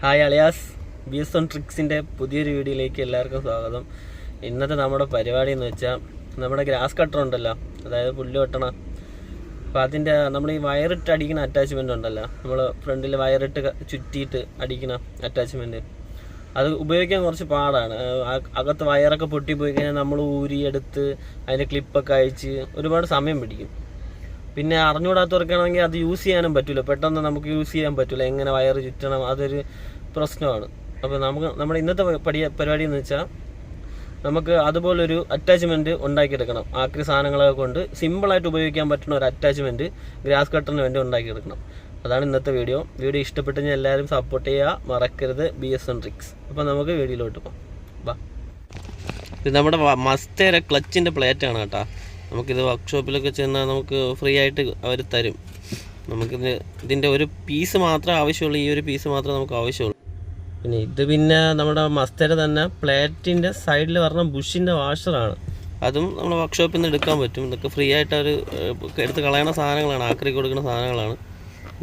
Hi അളിയാസ് BS on ട്രിക്സിൻ്റെ പുതിയൊരു വീഡിയോയിലേക്ക് എല്ലാവർക്കും സ്വാഗതം. ഇന്നത്തെ നമ്മുടെ പരിപാടി എന്ന് വെച്ചാൽ നമ്മുടെ ഗ്രാസ് കട്ടർ ഉണ്ടല്ലോ, അതായത് പുല്ല് വെട്ടണം. അപ്പോൾ അതിൻ്റെ നമ്മൾ ഈ വയറിട്ട് അടിക്കുന്ന അറ്റാച്ച്മെൻ്റ് ഉണ്ടല്ലോ, നമ്മൾ ഫ്രണ്ടിൽ വയറിട്ട് ചുറ്റിയിട്ട് അടിക്കുന്ന അറ്റാച്ച്മെൻറ്റ്, അത് ഉപയോഗിക്കാൻ കുറച്ച് പാടാണ്. അകത്ത് വയറൊക്കെ പൊട്ടിപ്പോയി കഴിഞ്ഞാൽ നമ്മൾ ഊരിയെടുത്ത് അതിൻ്റെ ക്ലിപ്പൊക്കെ അയച്ച് ഒരുപാട് സമയം പിടിക്കും. പിന്നെ അറിഞ്ഞുകൂടാത്തവർക്കാണെങ്കിൽ അത് യൂസ് ചെയ്യാനും പറ്റില്ല, പെട്ടെന്ന് നമുക്ക് യൂസ് ചെയ്യാൻ പറ്റില്ല. എങ്ങനെ വയറ് ചുറ്റണം അതൊരു പ്രശ്നമാണ്. അപ്പോൾ നമ്മുടെ ഇന്നത്തെ പരിപാടി എന്ന് വെച്ചാൽ നമുക്ക് അതുപോലൊരു അറ്റാച്ച്മെൻറ്റ് ഉണ്ടാക്കിയെടുക്കണം. ആക്രി സാധനങ്ങളൊക്കെ കൊണ്ട് സിമ്പിളായിട്ട് ഉപയോഗിക്കാൻ പറ്റുന്ന ഒരു അറ്റാച്ച്മെൻറ്റ് ഗ്രാസ് കട്ടറിന് വേണ്ടി ഉണ്ടാക്കിയെടുക്കണം. അതാണ് ഇന്നത്തെ വീഡിയോ. ഇഷ്ടപ്പെട്ടു കഴിഞ്ഞാൽ എല്ലാവരും സപ്പോർട്ട് ചെയ്യുക, മറക്കരുത്. BS on Tricks. അപ്പോൾ നമുക്ക് വീഡിയോയിലോട്ട് പോകാം. ബാ. ഇത് നമ്മുടെ മസ്തേര ക്ലച്ചിൻ്റെ പ്ലേറ്റാണ് കേട്ടോ. നമുക്കിത് വർക്ക്ഷോപ്പിലൊക്കെ ചെന്നാൽ നമുക്ക് ഫ്രീ ആയിട്ട് അവർ തരും. ഇതിൻ്റെ ഒരു പീസ് മാത്രമേ ആവശ്യമുള്ളൂ, ഈ ഒരു പീസ് മാത്രമേ നമുക്ക് ആവശ്യമുള്ളൂ. പിന്നെ നമ്മുടെ മസ്തര തന്നെ പ്ലേറ്റിൻ്റെ സൈഡിൽ പറഞ്ഞ ബുഷിൻ്റെ വാഷറാണ്. അതും നമ്മുടെ വർക്ക്ഷോപ്പിൽ നിന്ന് എടുക്കാൻ പറ്റും. ഇതൊക്കെ ഫ്രീ ആയിട്ട് അവർ എടുത്ത് കളയണ സാധനങ്ങളാണ്, ആക്രി കൊടുക്കുന്ന സാധനങ്ങളാണ്.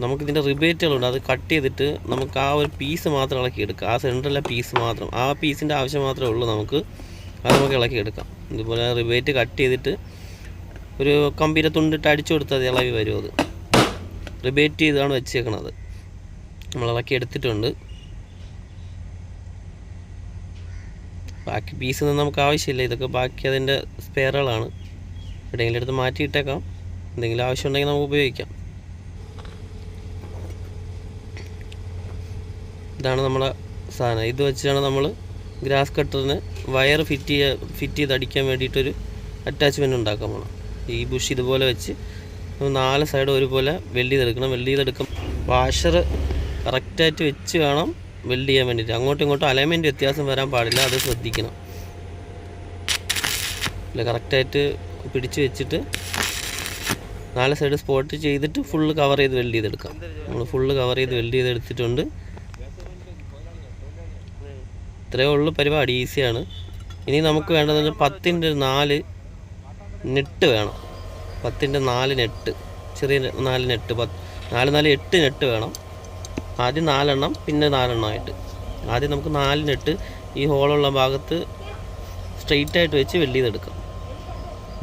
നമുക്കിതിൻ്റെ റിബേറ്റുകളുണ്ട്, അത് കട്ട് ചെയ്തിട്ട് നമുക്ക് ആ ഒരു പീസ് മാത്രം ഇളക്കിയെടുക്കാം. ആ സെൻറ്ററിലെ പീസ് മാത്രം, ആ പീസിൻ്റെ ആവശ്യം മാത്രമേ ഉള്ളൂ നമുക്ക്. അത് നമുക്ക് ഇളക്കിയെടുക്കാം. ഇതുപോലെ റിബേറ്റ് കട്ട് ചെയ്തിട്ട് ഒരു കമ്പിയുടെ തുണ്ടിട്ട് അടിച്ചു കൊടുത്താൽ അത് ഇളവി വരും. അത് റിബേറ്റ് ചെയ്താണ് വെച്ചേക്കണത്. നമ്മൾ ഇളക്കി എടുത്തിട്ടുണ്ട്. ബാക്കി പീസൊന്നും നമുക്ക് ആവശ്യമില്ല, ഇതൊക്കെ ബാക്കി അതിൻ്റെ സ്പെയറുകളാണ്. എവിടെയെങ്കിലും എടുത്ത് മാറ്റിയിട്ടേക്കാം, എന്തെങ്കിലും ആവശ്യം ഉണ്ടെങ്കിൽ നമുക്ക് ഉപയോഗിക്കാം. ഇതാണ് നമ്മളെ സാധനം. ഇത് വെച്ചാണ് നമ്മൾ ഗ്രാസ് കട്ടറിന് വയർ ഫിറ്റ് ചെയ്ത് അടിക്കാൻ വേണ്ടിയിട്ടൊരു അറ്റാച്ച്മെൻറ്റ് ഉണ്ടാക്കാൻ പോകണം. ഈ ബുഷ് ഇതുപോലെ വെച്ച് 4 സൈഡ് ഒരുപോലെ വെൽഡ് ചെയ്തെടുക്കും. വാഷർ കറക്റ്റായിട്ട് വെച്ച് വേണം വെൽഡ് ചെയ്യാൻ വേണ്ടിയിട്ട്. അങ്ങോട്ടും ഇങ്ങോട്ടും അലൈൻമെൻറ്റ് വ്യത്യാസം വരാൻ പാടില്ല, അത് ശ്രദ്ധിക്കണം. അല്ല, കറക്റ്റായിട്ട് പിടിച്ച് വെച്ചിട്ട് 4 സൈഡ് സ്പോട്ട് ചെയ്തിട്ട് ഫുള്ള് കവർ ചെയ്ത് വെൽഡ് ചെയ്തെടുക്കാം. നമ്മൾ ഫുള്ള് കവർ ചെയ്ത് വെൽഡ് ചെയ്തെടുത്തിട്ടുണ്ട്. ഇത്രയേ ഉള്ളൂ പരിപാടി, ഈസിയാണ്. ഇനി നമുക്ക് വേണ്ടതെന്ന് വെച്ചാൽ 10x4 നെറ്റ് വേണം. 10x4 നെറ്റ്, ചെറിയ 4 നെറ്റ്, 4 4 8 നെറ്റ് വേണം. ആദ്യം 4 എണ്ണം, പിന്നെ 4 എണ്ണമായിട്ട്. ആദ്യം നമുക്ക് 4 നെറ്റ് ഈ ഹോളുള്ള ഭാഗത്ത് സ്ട്രെയിറ്റായിട്ട് വെച്ച് വെൽഡ് ചെയ്തെടുക്കാം.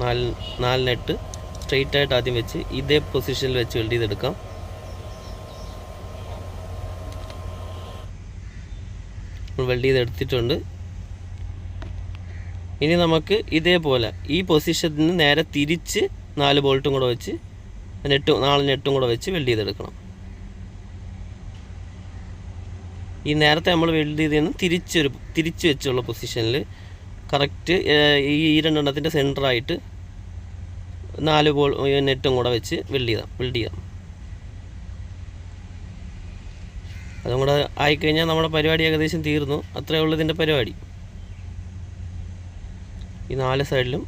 4 നെറ്റ് സ്ട്രെയിറ്റായിട്ട് ആദ്യം വെച്ച് ഇതേ പൊസിഷനിൽ വെച്ച് വെൽഡ് ചെയ്തെടുക്കാം. വെൽഡ് ചെയ്തെടുത്തിട്ടുണ്ട്. ഇനി നമുക്ക് ഇതേപോലെ ഈ പൊസിഷനിൽ നിന്ന് നേരെ തിരിച്ച് 4 ബോൾട്ടും കൂടെ വെച്ച് 4 നെറ്റും കൂടെ വെച്ച് വെൽഡ് ചെയ്തെടുക്കണം. ഈ നേരത്തെ നമ്മൾ വെൽഡ് ചെയ്തതിന് തിരിച്ച് വെച്ചുള്ള പൊസിഷനിൽ കറക്റ്റ് ഈ 2 എണ്ണത്തിൻ്റെ സെൻറ്ററായിട്ട് 4 നെറ്റും കൂടെ വെച്ച് വെൽഡ് ചെയ്യാം. അതും കൂടെ ആയിക്കഴിഞ്ഞാൽ നമ്മുടെ പരിപാടി ഏകദേശം തീർന്നു. അത്രയേ ഉള്ളൂ ഇതിൻ്റെ പരിപാടി. ഈ 4 സൈഡിലും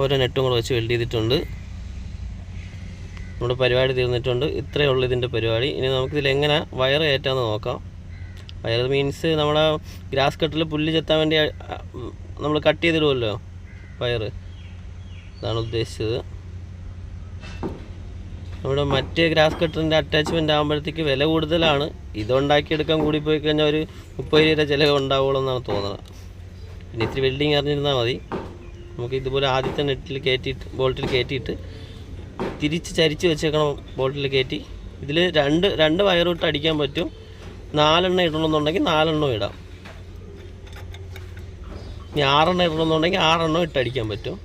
ഓരോ നെറ്റും കൂടെ വെച്ച് വെൽഡ് ചെയ്തിട്ടുണ്ട്. നമ്മുടെ പരിപാടി തീർന്നിട്ടുണ്ട്. ഇത്രയേ ഉള്ളൂ ഇതിൻ്റെ പരിപാടി. ഇനി നമുക്കിതിൽ എങ്ങനെ വയർ കയറ്റാമെന്ന് നോക്കാം. വയർ മീൻസ് നമ്മുടെ ഗ്രാസ് കട്ടറിൽ പുല്ല് ചെത്താൻ വേണ്ടി നമ്മൾ കട്ട് ചെയ്തിടുമല്ലോ വയർ, അതാണ് ഉദ്ദേശിച്ചത്. നമ്മുടെ മറ്റേ ഗ്രാസ് കട്ടറിൻ്റെ അറ്റാച്ച്മെൻ്റ് ആകുമ്പോഴത്തേക്ക് വില കൂടുതലാണ്. ഇതുണ്ടാക്കിയെടുക്കാൻ കൂടിപ്പോയി കഴിഞ്ഞാൽ ഒരു 30 രൂപ ചിലവ് ഉണ്ടാവുള്ളൂ എന്നാണ് തോന്നുന്നത്. പിന്നെ ഇത്തിരി വെൽഡിങ് അറിഞ്ഞിരുന്നാൽ മതി. നമുക്ക് ഇതുപോലെ ആദ്യത്തെ നെറ്റിൽ ബോൾട്ടിൽ കയറ്റിയിട്ട് തിരിച്ച് ചരിച്ച് വെച്ചേക്കണം. ബോൾട്ടിൽ കയറ്റി ഇതിൽ രണ്ട് വയറിട്ട് അടിക്കാൻ പറ്റും. 4 എണ്ണം ഇടണമെന്നുണ്ടെങ്കിൽ 4 എണ്ണം ഇടാം. ഇനി 6 എണ്ണം ഇടണമെന്നുണ്ടെങ്കിൽ 6 എണ്ണം ഇട്ടടിക്കാൻ പറ്റും.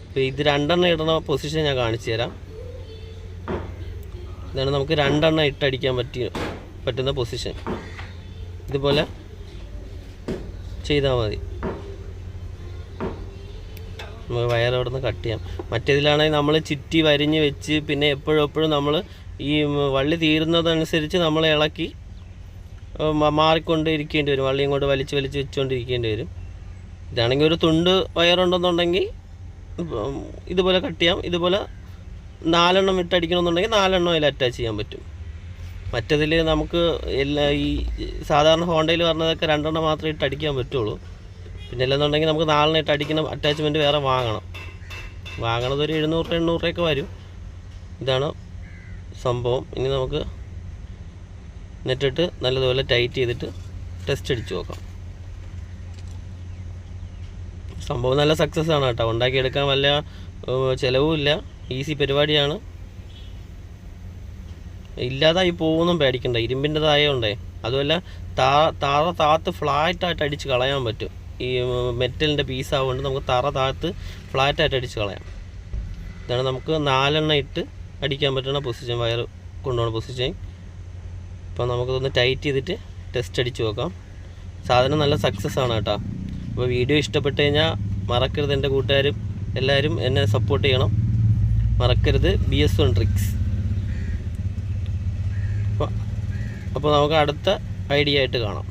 അപ്പോൾ ഇത് 2 എണ്ണം ഇടണ പൊസിഷൻ ഞാൻ കാണിച്ചു തരാം. ഇതാണ് നമുക്ക് 2 എണ്ണം ഇട്ടടിക്കാൻ പറ്റുന്ന പൊസിഷൻ. ഇതുപോലെ ചെയ്താൽ മതി. നമുക്ക് വയർ അവിടെ നിന്ന് കട്ട് ചെയ്യാം. മറ്റേതിലാണെങ്കിൽ നമ്മൾ ചുറ്റി വരിഞ്ഞ് വെച്ച് പിന്നെ എപ്പോഴും നമ്മൾ ഈ വള്ളി തീരുന്നതനുസരിച്ച് നമ്മൾ ഇളക്കി മാറിക്കൊണ്ട് ഇരിക്കേണ്ടി വരും. വള്ളിയും കൊണ്ട് വലിച്ച് വെച്ചുകൊണ്ടിരിക്കേണ്ടി വരും. ഇതാണെങ്കിൽ ഒരു തുണ്ട് വയറുണ്ടെന്നുണ്ടെങ്കിൽ ഇതുപോലെ കട്ട് ചെയ്യാം. ഇതുപോലെ 4 എണ്ണം ഇട്ടടിക്കണമെന്നുണ്ടെങ്കിൽ 4 എണ്ണം അതിൽ അറ്റാച്ച് ചെയ്യാൻ പറ്റും. മറ്റതിൽ നമുക്ക് ഈ സാധാരണ ഹോണ്ടയിൽ പറഞ്ഞതൊക്കെ 2 എണ്ണം മാത്രമേ ഇട്ടടിക്കാൻ പറ്റുള്ളൂ. പിന്നെ അല്ലെന്നുണ്ടെങ്കിൽ നമുക്ക് 4 എണ്ണം ഇട്ടടിക്കുന്ന അറ്റാച്ച്മെൻറ്റ് വേറെ വാങ്ങണത് ഒരു 700 800 രൂപയൊക്കെ വരും. ഇതാണ് സംഭവം. ഇനി നമുക്ക് എന്നിട്ടിട്ട് നല്ലതുപോലെ ടൈറ്റ് ചെയ്തിട്ട് ടെസ്റ്റ് അടിച്ച് നോക്കാം. സംഭവം നല്ല സക്സസ് ആണ് കേട്ടോ. ഉണ്ടാക്കിയെടുക്കാൻ വല്ല ചിലവുമില്ല, ഈസി പരിപാടിയാണ്. ഇല്ലാതായി പോകുന്നും പേടിക്കണ്ട, ഇരുമ്പിൻ്റെതായതുകൊണ്ടേ. അതുമല്ല താഴത്ത് ഫ്ലാറ്റായിട്ട് അടിച്ച് കളയാൻ പറ്റും. ഈ മെറ്റലിൻ്റെ പീസാവുകൊണ്ട് നമുക്ക് താഴത്ത് ഫ്ലാറ്റായിട്ട് അടിച്ച് കളയാം. ഇതാണ് നമുക്ക് 4 എണ്ണം ഇട്ട് അടിക്കാൻ പറ്റുന്ന പൊസിഷൻ, വയർ കൊണ്ടുപോകുന്ന പൊസിഷൻ. അപ്പോൾ നമുക്കതൊന്ന് ടൈറ്റ് ചെയ്തിട്ട് ടെസ്റ്റ് അടിച്ച് നോക്കാം. സാധനം നല്ല സക്സസ് ആണ് കേട്ടോ. അപ്പോൾ വീഡിയോ ഇഷ്ടപ്പെട്ട് കഴിഞ്ഞാൽ മറക്കരുത്, എൻ്റെ കൂട്ടുകാരും എല്ലാവരും എന്നെ സപ്പോർട്ട് ചെയ്യണം. മറക്കരുത് BS1 ട്രിക്സ്. അപ്പോൾ നമുക്ക് അടുത്ത ഐഡിയ ആയിട്ട് കാണാം.